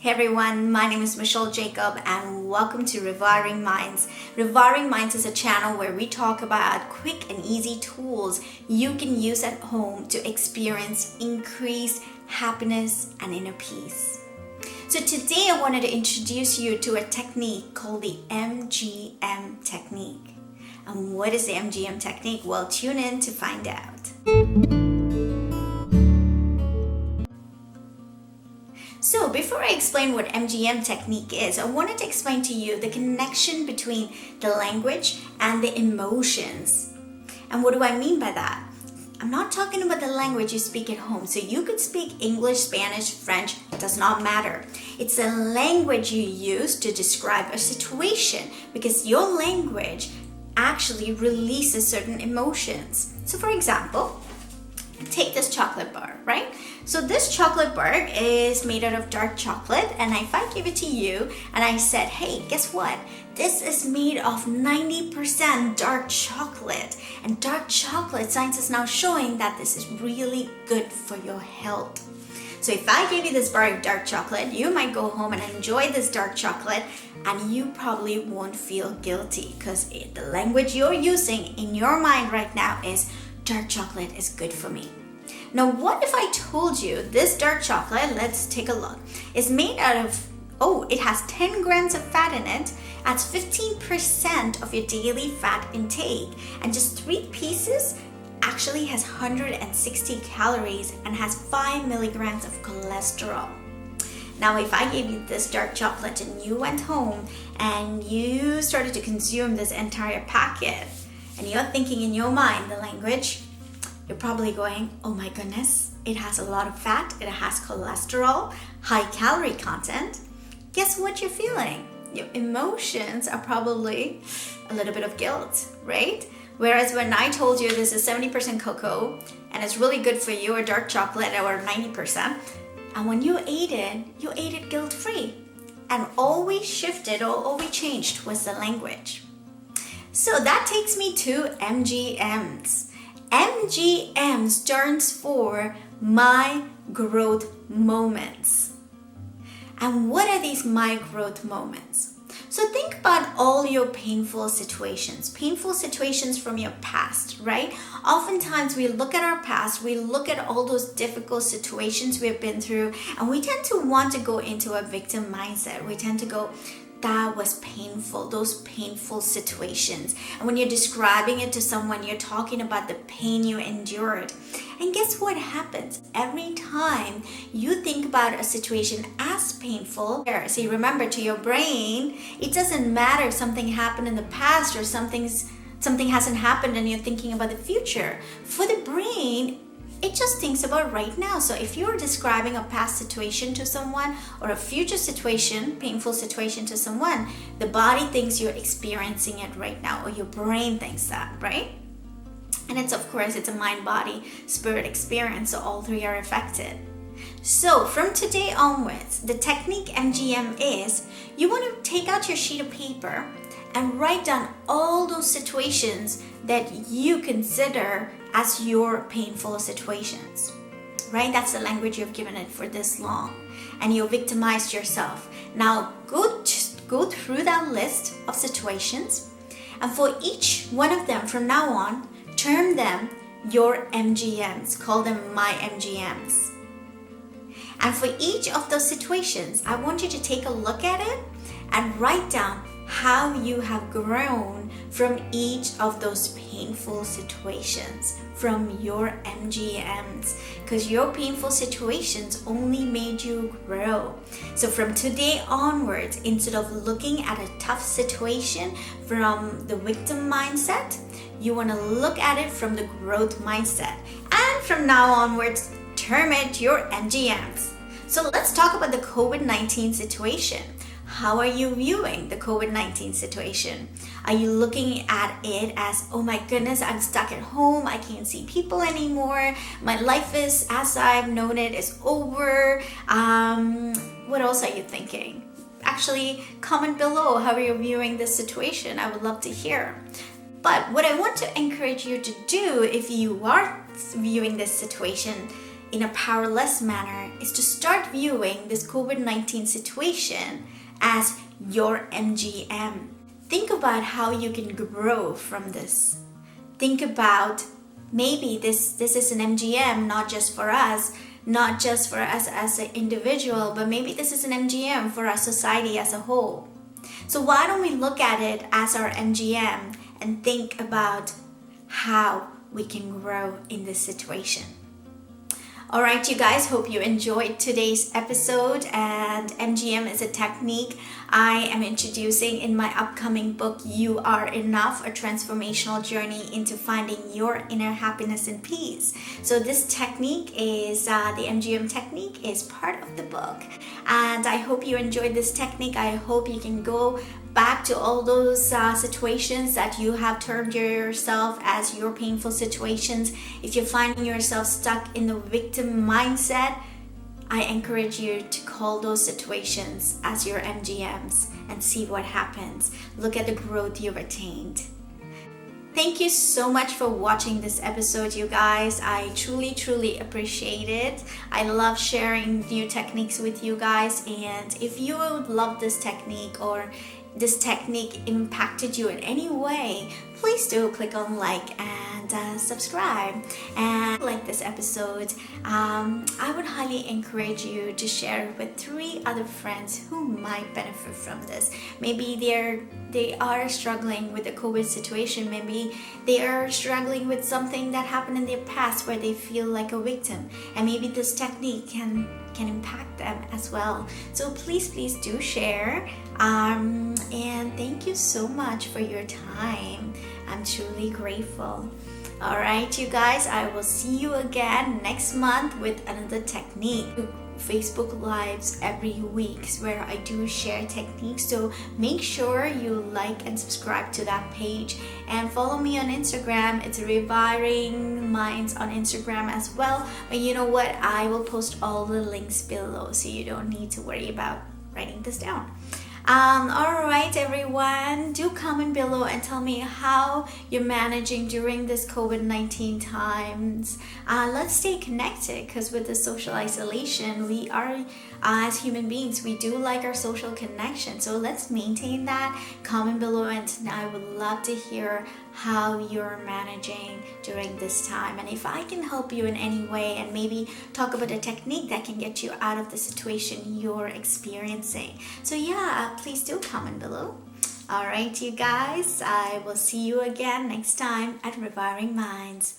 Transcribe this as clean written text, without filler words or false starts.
Hey everyone, my name is Michelle Jacob and welcome to Rewiring Minds. Rewiring Minds is a channel where we talk about quick and easy tools you can use at home to experience increased happiness and inner peace. So today I wanted to introduce you to a technique called the MGM technique. And what is the MGM technique? Well, tune in to find out. So before I explain what MGM technique is, I wanted to explain to you the connection between the language and the emotions. And what do I mean by that? I'm not talking about the language you speak at home. So you could speak English, Spanish, French, it does not matter. It's the language you use to describe a situation because your language actually releases certain emotions. So for example, take this chocolate bar, right? So this chocolate bar is made out of dark chocolate, and if I give it to you and I said, hey, guess what? This is made of 90% dark chocolate, and dark chocolate, science is now showing that this is really good for your health. So if I gave you this bar of dark chocolate, you might go home and enjoy this dark chocolate, and you probably won't feel guilty because the language you're using in your mind right now is dark chocolate is good for me. Now, what if I told you this dark chocolate, let's take a look, is made out of, it has 10 grams of fat in it, adds 15% of your daily fat intake, and just 3 pieces actually has 160 calories and has 5 milligrams of cholesterol. Now, if I gave you this dark chocolate and you went home and you started to consume this entire packet, and you're thinking in your mind the language, you're probably going, oh my goodness, it has a lot of fat, it has cholesterol, high calorie content. Guess what you're feeling? Your emotions are probably a little bit of guilt, right? Whereas when I told you this is 70% cocoa and it's really good for you, or dark chocolate, or 90%, and when you ate it guilt-free. And all we shifted, or all we changed was the language. So that takes me to MGMs. MGM stands for My Growth Moments. And what are these My Growth Moments? So think about all your painful situations from your past, right? Oftentimes we look at our past, we look at all those difficult situations we've been through, and we tend to want to go into a victim mindset. We tend to go, that was painful, those painful situations. And when you're describing it to someone, you're talking about the pain you endured. And guess what happens? Every time you think about a situation as painful, see, remember, to your brain, it doesn't matter if something happened in the past or something hasn't happened and you're thinking about the future. For the brain, it just thinks about right now. So if you're describing a past situation to someone or a future situation, painful situation to someone, the body thinks you're experiencing it right now, or your brain thinks that, right? And it's a mind, body, spirit experience. So all three are affected. So from today onwards, the technique MGM is you want to take out your sheet of paper and write down all those situations that you consider as your painful situations, right? That's the language you've given it for this long, and you victimized yourself. Now go through that list of situations, and for each one of them from now on, term them your MGMs, call them my MGMs. And for each of those situations, I want you to take a look at it and write down how you have grown from each of those painful situations, from your MGMs, because your painful situations only made you grow. So from today onwards, instead of looking at a tough situation from the victim mindset, you want to look at it from the growth mindset. And from now onwards, term it your MGMs. So let's talk about the COVID-19 situation. How are you viewing the COVID-19 situation? Are you looking at it as, oh my goodness, I'm stuck at home, I can't see people anymore, my life is, as I've known it, is over? What else are you thinking? Actually, comment below how you're viewing this situation. I would love to hear. But what I want to encourage you to do if you are viewing this situation in a powerless manner is to start viewing this COVID-19 situation as your MGM. Think about how you can grow from this. Think about maybe this is an MGM not just for us as an individual, but maybe this is an MGM for our society as a whole. So why don't we look at it as our MGM and think about how we can grow in this situation. All right, you guys, hope you enjoyed today's episode, and MGM is a technique I am introducing in my upcoming book, You Are Enough, a transformational journey into finding your inner happiness and peace. So this technique is, the MGM technique is part of the book, and I hope you enjoyed this technique. I hope you can go back to all those situations that you have termed yourself as your painful situations. If you're finding yourself stuck in the victim mindset, I encourage you to call those situations as your MGMs and see what happens. Look at the growth you've attained. Thank you so much for watching this episode, you guys. I truly appreciate it. I love sharing new techniques with you guys, and if you would love this technique or this technique impacted you in any way, please do click on like and subscribe and like this episode. I would highly encourage you to share it with 3 other friends who might benefit from this. Maybe they are struggling with the COVID situation. Maybe they are struggling with something that happened in their past where they feel like a victim, and maybe this technique can impact them as well. So please do share, and thank you so much for your time. I'm truly grateful. All right, you guys, I will see you again next month with another technique. Facebook Lives every week where I do share techniques, so make sure you like and subscribe to that page, and follow me on Instagram. It's Rewiring Minds on Instagram as well, but you know what, I will post all the links below, so you don't need to worry about writing this down. Alright everyone, do comment below and tell me how you're managing during this COVID-19 times. Let's stay connected, because with the social isolation, we are, as human beings, we do like our social connection. So let's maintain that. Comment below, and I would love to hear how you're managing during this time, and if I can help you in any way, and maybe talk about a technique that can get you out of the situation you're experiencing. So yeah, please do comment below. All right, you guys, I will see you again next time at Rewiring Minds.